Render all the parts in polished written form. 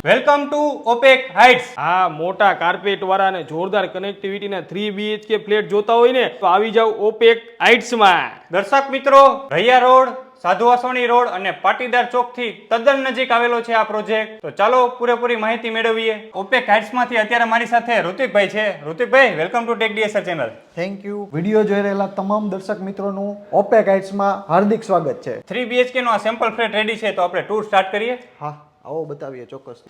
Welcome to opaque heights. આ મોટા carpet વાળા અને જોરદાર કનેક્ટિવિટીના 3 BHK ફ્લેટ જોતા હોય ને તો આવી જાવ ઓપેક હાઇટ્સમાં. દર્શક મિત્રો, રૈયા રોડ, સાધુ વાસવાણી રોડ અને પાટીદાર ચોક થી તદ્દન નજીક આવેલો છે આ પ્રોજેક્ટ. તો ચાલો પૂરેપૂરી માહિતી મેળવીએ. ઓપેક હાઇટ્સ માંથી અત્યારે મારી સાથે ઋતિકભાઈ છે. ઋતિકભાઈ, welcome to Tech DSR channel. Thank you. Video જોઈ રહેલા તમામ દર્શક મિત્રોનું ઓપેક હાઇટ્સમાં હાર્દિક સ્વાગત છે. 3 BHK નો આ સેમ્પલ ફ્લેટ રેડી છે, તો આપણે ટૂર સ્ટાર્ટ કરીએ. હા, આવો બતાવીએ ચોક્કસ.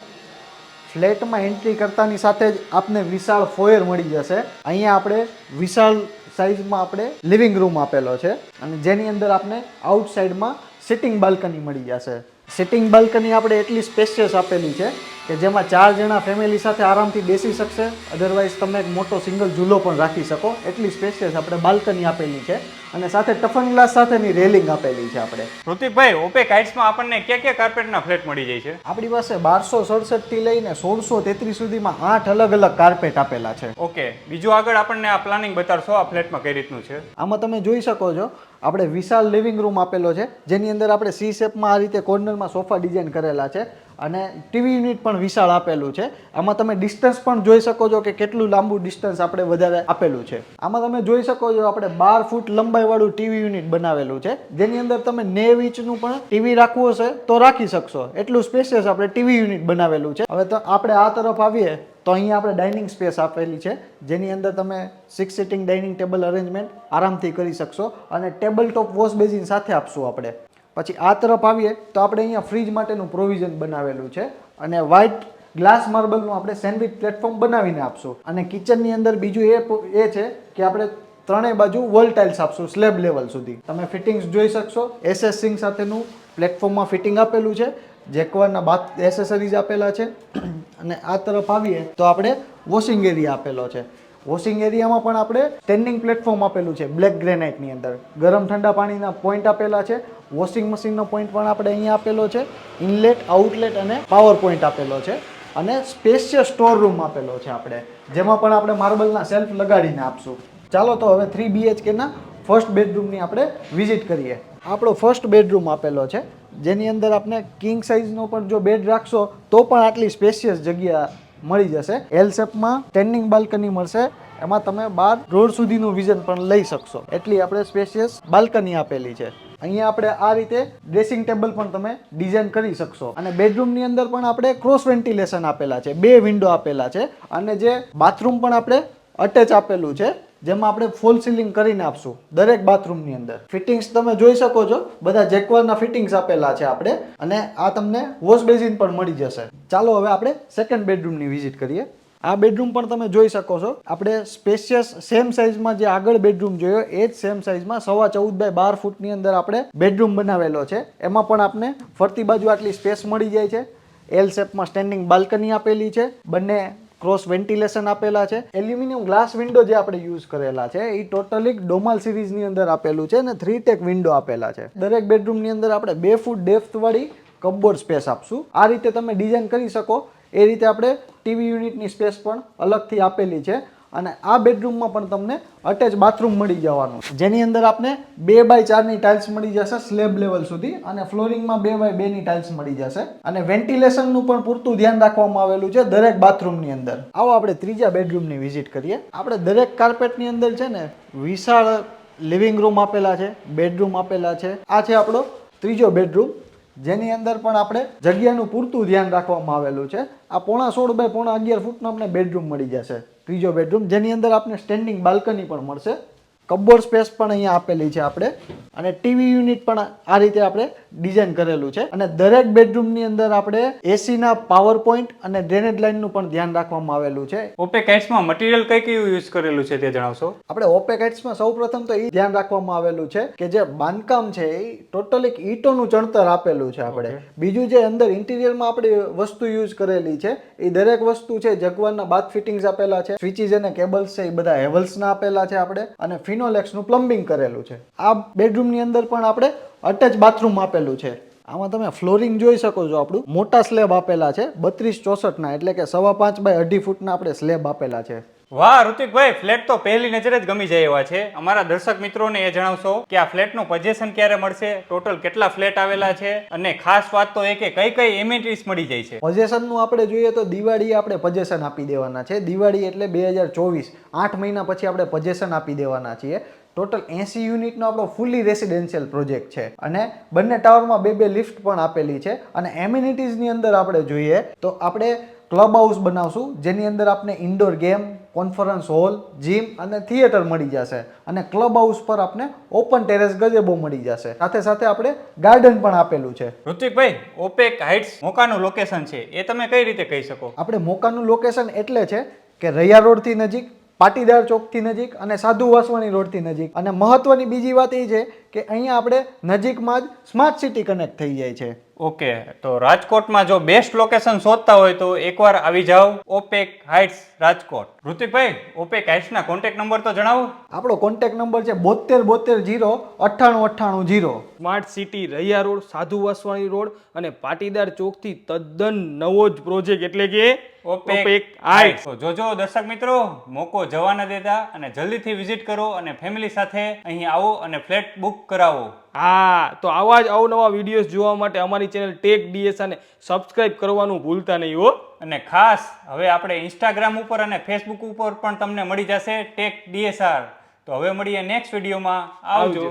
ફ્લેટમાં એન્ટ્રી કરતાની સાથે જ આપને વિશાળ ફોયર મળી જશે. અહીંયા આપણે વિશાળ સાઇઝમાં આપણે લિવિંગ રૂમ આપેલો છે અને જેની અંદર આપને આઉટસાઇડમાં સિટિંગ બાલ્કની મળી જશે. સિટિંગ બાલ્કની આપણે એટલી સ્પેશિયસ આપેલી છે કે જેમાં 4 જણા ફેમિલી સાથે આરામથી બેસી શકશે. અધરવાઇઝ તમે એક મોટો સિંગલ ઝૂલો પણ રાખી શકો એટલી સ્પેશિયસ આપણે બાલ્કની આપેલી છે અને સાથે ટફન ગ્લાસ સાથેની રેલિંગ આપેલી છે આપણે. ઋતિકભાઈ, ઓપેક હાઇટ્સમાં આપણને કયા કાર્પેટના ફ્લેટ મળી જાય છે? આપણી પાસે 1267 થી લઈને 1633 સુધીમાં 8 અલગ અલગ કાર્પેટ આપેલા છે. ઓકે, બીજું આગળ આપણને આ પ્લાનિંગ બતાડશો આ ફ્લેટમાં કઈ રીતનું છે? આમાં તમે જોઈ શકો છો આપણે વિશાળ લિવિંગ રૂમ આપેલો છે જેની અંદર આપણે સી શેપમાં આ રીતે કોર્નરમાં સોફા ડિઝાઇન કરેલા છે અને ટીવી યુનિટ પણ વિશાળ આપેલું છે. આમાં તમે ડિસ્ટન્સ પણ જોઈ શકો છો કે કેટલું લાંબુ ડિસ્ટન્સ આપણે વધારે આપેલું છે. આમાં તમે જોઈ શકો છો આપણે 12 ફૂટ લંબાઈવાળું ટીવી યુનિટ બનાવેલું છે જેની અંદર તમે 9 ઇંચનું પણ ટીવી રાખવું હશે તો રાખી શકશો. એટલું સ્પેશિયસ આપણે ટીવી યુનિટ બનાવેલું છે. હવે તો આપણે આ તરફ આવીએ તો અહીંયા આપણે ડાઇનિંગ સ્પેસ આપેલી છે જેની અંદર તમે 6 સિટિંગ ડાઇનિંગ ટેબલ અરેન્જમેન્ટ આરામથી કરી શકશો અને ટેબલ ટોપ વોશ બેસિન સાથે આપશું આપણે. પછી આ તરફ આવીએ તો આપણે અહીંયા ફ્રીજ માટેનું પ્રોવિઝન બનાવેલું છે અને વ્હાઇટ ગ્લાસ માર્બલનું આપણે સેન્ડવિચ પ્લેટફોર્મ બનાવીને આપશું. અને કિચનની અંદર બીજું એ છે કે આપણે ત્રણેય બાજુ વોલ ટાઇલ્સ આપશું સ્લેબ લેવલ સુધી. તમે ફિટિંગ્સ જોઈ શકશો. એસએસ સિંક સાથેનું પ્લેટફોર્મમાં ફિટિંગ આપેલું છે. જેકવારના બાથ એસેસરીઝ આપેલા છે અને આ તરફ આવીએ તો આપણે વોશિંગ એરિયા આપેલો છે. વોશિંગ એરિયામાં પણ આપણે સ્ટેન્ડિંગ પ્લેટફોર્મ આપેલું છે બ્લેક ગ્રેનાઇટની અંદર. ગરમ ઠંડા પાણીના પોઈન્ટ આપેલા છે. વોશિંગ મશીનનો પોઈન્ટ પણ આપણે અહીંયા આપેલો છે. ઇનલેટ, આઉટલેટ અને પાવર પોઈન્ટ આપેલો છે અને સ્પેશિયસ સ્ટોર રૂમ આપેલો છે આપણે જેમાં પણ આપણે માર્બલના સેલ્ફ લગાડીને આપશું. ચાલો તો હવે 3 BHKના ફર્સ્ટ બેડરૂમની આપણે વિઝિટ કરીએ. આપણો ફર્સ્ટ બેડરૂમ આપેલો છે જેની અંદર આપણે કિંગ સાઇઝનો પણ જો બેડ રાખશો તો પણ આટલી સ્પેશિયસ જગ્યા મળી જશે. એલ શેપમાં સ્ટેન્ડિંગ બાલ્કની મળશે. એમાં તમે 12 રોડ સુધીનું વિઝન પણ લઈ શકશો એટલી આપણે સ્પેશિયસ બાલ્કની આપેલી છે. અહીંયા આપણે આ રીતે ડ્રેસિંગ ટેબલ પણ તમે ડિઝાઇન કરી શકશો અને બેડરૂમની અંદર પણ આપણે ક્રોસ વેન્ટિલેશન આપેલા છે. 2 વિન્ડો આપેલા છે અને જે બાથરૂમ પણ આપણે અટેચ આપેલું છે જેમાં આપણે ફોલ સીલિંગ કરીને આપશું દરેક બાથરૂમની અંદર. ફિટિંગ્સ તમે જોઈ શકો છો બધા જેકવારના ફિટિંગ્સ આપેલા છે આપણે અને આ તમને વોશ બેસિન પણ મળી જશે. ચાલો હવે આપણે સેકન્ડ બેડરૂમની વિઝિટ કરીએ. આ બેડરૂમ પણ તમે જોઈ શકો છો આપણે સ્પેશિયસ સેમ સાઇઝમાં જે આગળ બેડરૂમ જોયો એ જ સેમ સાઇઝમાં 14.5 બાય 12 ફૂટની અંદર આપણે બેડરૂમ બનાવેલો છે. એમાં પણ આપણે ફરતી બાજુ આટલી સ્પેસ મળી જાય છે. એલ શેપમાં સ્ટેન્ડિંગ બાલ્કની આપેલી છે. બંને ક્રોસ વેન્ટિલેશન આપેલા છે. એલ્યુમિનિયમ ગ્લાસ વિન્ડો જે આપણે યુઝ કરેલા છે એ ટોટલી ડોમાલ સિરીઝની અંદર આપેલું છે અને 3 ટેક વિન્ડો આપેલા છે. દરેક બેડરૂમની અંદર આપણે 2 ફૂટ ડેપ્થ વાળી કપબોર્ડ સ્પેસ આપશું. આ રીતે તમે ડિઝાઇન કરી શકો એ રીતે આપણે ટીવી યુનિટની સ્પેસ પણ અલગથી આપેલી છે અને આ બેડરૂમમાં પણ તમને અટેચ બાથરૂમ મળી જવાનું જેની અંદર આપને 2 બાય 4ની ટાઇલ્સ મળી જશે સ્લેબ લેવલ સુધી અને ફ્લોરિંગમાં 2 બાય 2ની ટાઇલ્સ મળી જશે અને વેન્ટિલેશનનું પણ પૂરતું ધ્યાન રાખવામાં આવેલું છે દરેક બાથરૂમની અંદર. આવો આપણે ત્રીજા બેડરૂમની વિઝિટ કરીએ. આપણે દરેક કાર્પેટની અંદર છે ને વિશાળ લિવિંગ રૂમ આપેલા છે, બેડરૂમ આપેલા છે. આ છે આપણો ત્રીજો બેડરૂમ જેની અંદર પણ આપણે જગ્યાનું પૂરતું ધ્યાન રાખવામાં આવેલું છે. આ 16.5 બાય 11.5 ફૂટનો આપણે બેડરૂમ મળી જશે ત્રીજો બેડરૂમ જેની અંદર આપણે સ્ટેન્ડિંગ બાલ્કની પણ મળશે. કપબોર્ડ સ્પેસ પણ અહીંયા આપેલી છે આપણે અને ટીવી યુનિટ પણ આ રીતે આપણે ડિઝાઇન કરેલું છે અને દરેક બેડરૂમની અંદર આપણે એસીના પાવર પોઈન્ટ અને ડ્રેનેજ લાઇનનું પણ ધ્યાન રાખવામાં આવેલું છે. ઓપેક હાઇટ્સમાં મટીરિયલ કયું યુઝ કરેલું છે તે જણાવશો? આપણે ઓપેક હાઇટ્સમાં સૌપ્રથમ તો એ ધ્યાન રાખવામાં આવેલું છે કે જે બાંધકામ છે એ ટોટલી ઈંટોનું ચણતર આપેલું છે આપણે. બીજું જે અંદર ઇન્ટિરિયરમાં આપણે વસ્તુ યુઝ કરેલી છે એ દરેક વસ્તુ છે જગવારના બાથ ફિટિંગ્સ આપેલા છે. સ્વિચીસ અને કેબલ્સ છે એ બધા હેવલ્સના આપેલા છે આપણે અને ફિનોલેક્સનું પ્લમ્બિંગ કરેલું છે. આ બેડરૂમની અંદર પણ આપણે અટેચ બાથરૂમ આપેલું છે. આમાં તમે ફ્લોરિંગ જોઈ શકો છો. આપણું મોટા સ્લેબ આપેલા છે 32-64 એટલે કે 5.5 બાય 2.5 ફૂટના આપણે સ્લેબ આપેલા છે. વાહ ઋતિકભાઈ, ફ્લેટ તો પહેલી નજરે જ ગમી જાય એવા છે. અમારા દર્શક મિત્રોને એ જણાવશો કે આ ફ્લેટનું પોઝિશન ક્યારે મળશે, ટોટલ કેટલા ફ્લેટ આવેલા છે, અને ખાસ વાત તો એ કે કઈ કઈ એમિનિટીઝ મળી જાય છે. પોઝેશનનું આપણે જોઈએ તો દિવાળીએ આપણે પોઝેશન આપી દેવાના છે. દિવાળી એટલે 2024, 8 મહિના પછી આપણે પોઝેશન આપી દેવાના છીએ. ટોટલ 80 યુનિટનો આપણો ફૂલી રેસિડેન્શિયલ પ્રોજેક્ટ છે અને બંને ટાવરમાં બે લિફ્ટ પણ આપેલી છે. અને એમિનિટીઝની અંદર આપણે જોઈએ તો આપણે ક્લબ હાઉસ બનાવશું, જેની અંદર આપણે indoor game, conference hall, gym અને થિયેટર મળી જશે. અને ક્લબ હાઉસ પર આપણે ઓપન ટેરેસ ગજેબો મળી જશે. સાથે સાથે આપણે ગાર્ડન પણ આપેલું છે. ઋતિકભાઈ, ઓપેક હાઇટ્સ મોકાનું લોકેશન છે, એ તમે કઈ રીતે કહી શકો? આપણે મોકાનું લોકેશન એટલે છે કે રૈયા રોડથી નજીક, પાટીદાર ચોકથી નજીક અને સાધુ વાસવાણી રોડથી નજીક. અને મહત્વની બીજી વાત એ છે કે અહીંયા આપણે નજીકમાં જ સ્માર્ટ સિટી કનેક્ટ થઈ જાય છે. ઓકે, તો રાજકોટમાં જો બેસ્ટ લોકેશન શોધતા હોય તો એકવાર આવી જાઓ ઓપેક હાઇટ્સ રાજકોટ. ઋતિકભાઈ, ઓપેક હાઇટ્સના કોન્ટેક્ટ નંબર તો જણાવો. આપણો કોન્ટેક્ટ નંબર છે 72 સ્માર્ટ સિટી રૈયા રોડ, સાધુ વાસવાણી રોડ અને પાટીદાર ચોકથી તદ્દન નવો જ પ્રોજેક્ટ એટલે કે ઓપેક હાઇટ્સ. તો જોજો દર્શક મિત્રો, મોકો જવા ન દેતા અને જલ્દીથી વિઝિટ કરો અને ફેમિલી સાથે અહીં આવો અને ફ્લેટ બુક કરાવો. હા, તો આવા જ અવનવા વિડીયોઝ જોવા માટે અમારી ચેનલ ટેક ડીએસઆર ને સબસ્ક્રાઇબ કરવાનું ભૂલતા નહીં હો. અને ખાસ હવે આપણે ઇન્સ્ટાગ્રામ ઉપર અને ફેસબુક ઉપર પણ તમને મળી જશે ટેક ડીએસઆર. તો હવે મળીએ નેક્સ્ટ વિડીયોમાં. આવજો.